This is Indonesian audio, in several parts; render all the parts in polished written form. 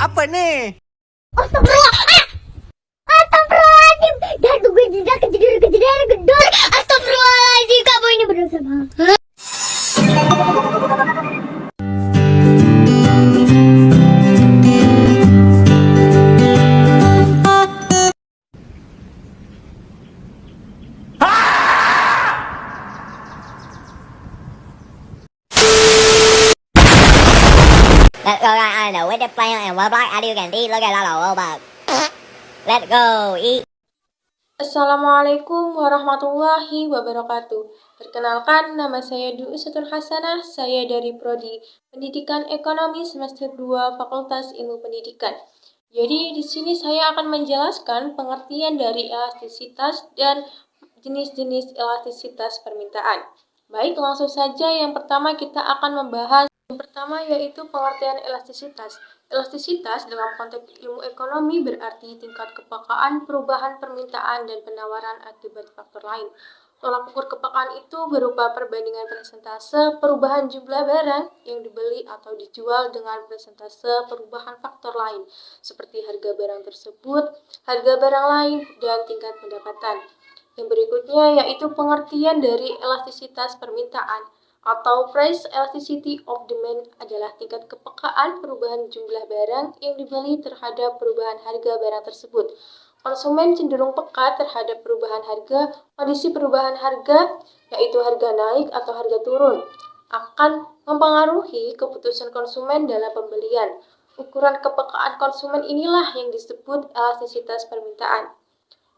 Apa nih? Astagfirullah. Astagfirullahaladzim. Dah gue tidak kejadian gedor. Astagfirullahaladzim. Kamu ini berdosa banget. Let's go guys, I know with the player and well black as you can see, look at that little bug. Let's go, eat. Assalamualaikum warahmatullahi wabarakatuh. Perkenalkan, nama saya Dwi Usutun Hasanah, saya dari Prodi Pendidikan Ekonomi semester 2 Fakultas Ilmu Pendidikan. Jadi di sini saya akan menjelaskan pengertian dari elastisitas dan jenis-jenis elastisitas permintaan. Baik, langsung saja yang pertama kita akan membahas yang pertama yaitu pengertian elastisitas. Elastisitas dalam konteks ilmu ekonomi berarti tingkat kepekaan perubahan permintaan dan penawaran akibat faktor lain. Tolak ukur kepekaan itu berupa perbandingan persentase perubahan jumlah barang yang dibeli atau dijual dengan persentase perubahan faktor lain, seperti harga barang tersebut, harga barang lain, dan tingkat pendapatan. Yang berikutnya yaitu pengertian dari elastisitas permintaan atau price elasticity of demand adalah tingkat kepekaan perubahan jumlah barang yang dibeli terhadap perubahan harga barang tersebut. Konsumen cenderung peka terhadap perubahan harga. Kondisi perubahan harga, yaitu harga naik atau harga turun, akan mempengaruhi keputusan konsumen dalam pembelian. Ukuran kepekaan konsumen inilah yang disebut elastisitas permintaan.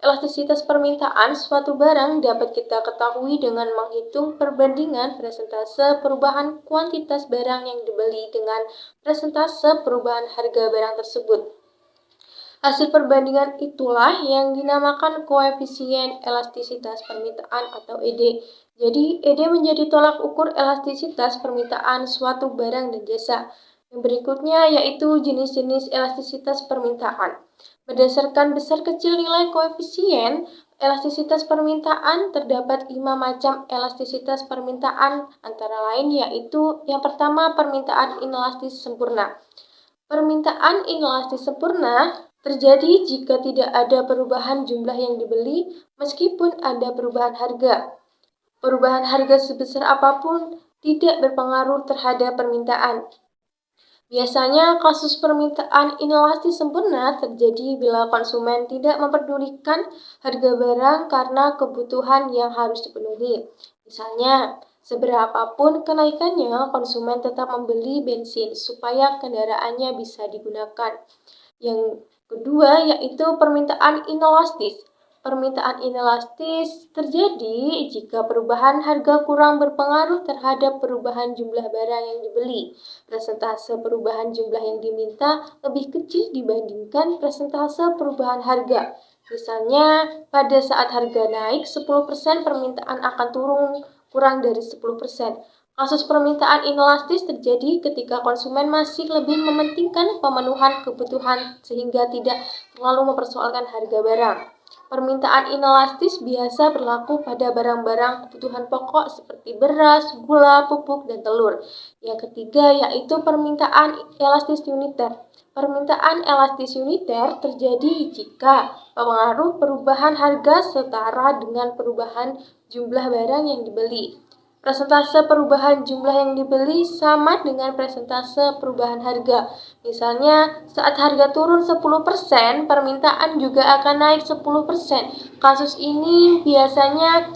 Elastisitas permintaan suatu barang dapat kita ketahui dengan menghitung perbandingan persentase perubahan kuantitas barang yang dibeli dengan persentase perubahan harga barang tersebut. Hasil perbandingan itulah yang dinamakan koefisien elastisitas permintaan atau ED. Jadi, ED menjadi tolak ukur elastisitas permintaan suatu barang dan jasa. Yang berikutnya yaitu jenis-jenis elastisitas permintaan. Berdasarkan besar kecil nilai koefisien elastisitas permintaan, terdapat 5 macam elastisitas permintaan, antara lain yaitu yang pertama permintaan inelastis sempurna. Permintaan inelastis sempurna terjadi jika tidak ada perubahan jumlah yang dibeli meskipun ada perubahan harga. Perubahan harga sebesar apapun tidak berpengaruh terhadap permintaan. Biasanya kasus permintaan inelastis sempurna terjadi bila konsumen tidak memperdulikan harga barang karena kebutuhan yang harus dipenuhi. Misalnya, seberapapun kenaikannya, konsumen tetap membeli bensin supaya kendaraannya bisa digunakan. Yang kedua yaitu permintaan inelastis. Permintaan inelastis terjadi jika perubahan harga kurang berpengaruh terhadap perubahan jumlah barang yang dibeli. Persentase perubahan jumlah yang diminta lebih kecil dibandingkan persentase perubahan harga. Misalnya, pada saat harga naik 10%, permintaan akan turun kurang dari 10%. Kasus permintaan inelastis terjadi ketika konsumen masih lebih mementingkan pemenuhan kebutuhan sehingga tidak terlalu mempersoalkan harga barang. Permintaan inelastis biasa berlaku pada barang-barang kebutuhan pokok seperti beras, gula, pupuk, dan telur. Yang ketiga yaitu permintaan elastis uniter. Permintaan elastis uniter terjadi jika pengaruh perubahan harga setara dengan perubahan jumlah barang yang dibeli. Persentase perubahan jumlah yang dibeli sama dengan persentase perubahan harga. Misalnya, saat harga turun 10%, permintaan juga akan naik 10%. Kasus ini biasanya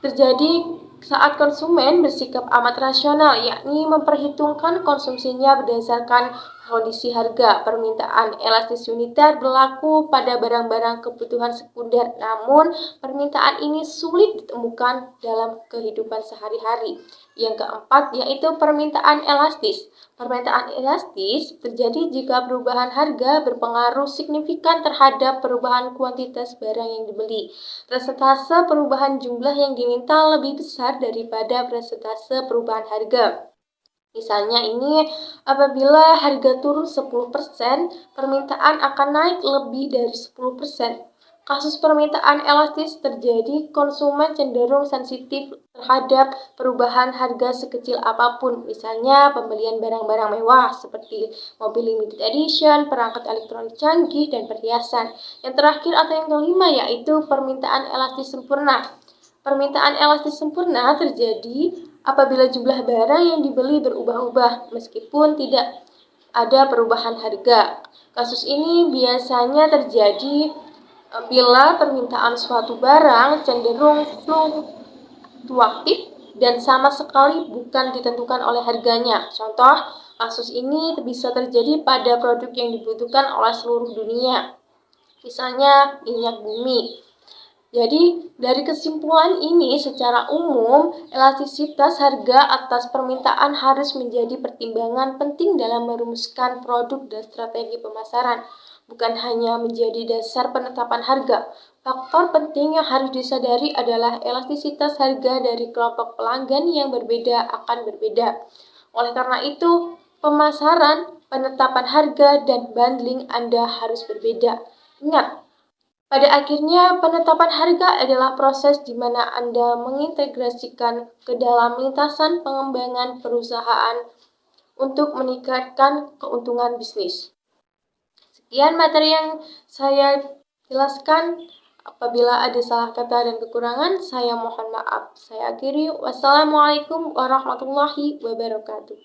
terjadi saat konsumen bersikap amat rasional, yakni memperhitungkan konsumsinya berdasarkan kondisi harga. Permintaan elastis uniter berlaku pada barang-barang kebutuhan sekunder, namun permintaan ini sulit ditemukan dalam kehidupan sehari-hari. Yang keempat yaitu permintaan elastis. Permintaan elastis terjadi jika perubahan harga berpengaruh signifikan terhadap perubahan kuantitas barang yang dibeli. Persentase perubahan jumlah yang diminta lebih besar daripada persentase perubahan harga. Misalnya ini, apabila harga turun 10%, permintaan akan naik lebih dari 10%. Kasus permintaan elastis terjadi, konsumen cenderung sensitif terhadap perubahan harga sekecil apapun, misalnya pembelian barang-barang mewah seperti mobil limited edition, perangkat elektronik canggih, dan perhiasan. Yang terakhir atau yang kelima yaitu permintaan elastis sempurna. Permintaan elastis sempurna terjadi apabila jumlah barang yang dibeli berubah-ubah meskipun tidak ada perubahan harga. Kasus ini biasanya terjadi bila permintaan suatu barang cenderung fluktuatif dan sama sekali bukan ditentukan oleh harganya. Contoh, kasus ini bisa terjadi pada produk yang dibutuhkan oleh seluruh dunia, misalnya minyak bumi. Jadi, dari kesimpulan ini, secara umum, elastisitas harga atas permintaan harus menjadi pertimbangan penting dalam merumuskan produk dan strategi pemasaran, bukan hanya menjadi dasar penetapan harga. Faktor penting yang harus disadari adalah elastisitas harga dari kelompok pelanggan yang berbeda akan berbeda. Oleh karena itu, pemasaran, penetapan harga, dan bundling Anda harus berbeda. Ingat, pada akhirnya, penetapan harga adalah proses di mana Anda mengintegrasikan ke dalam lintasan pengembangan perusahaan untuk meningkatkan keuntungan bisnis. Sekian materi yang saya jelaskan. Apabila ada salah kata dan kekurangan, saya mohon maaf. Saya akhiri. Wassalamualaikum warahmatullahi wabarakatuh.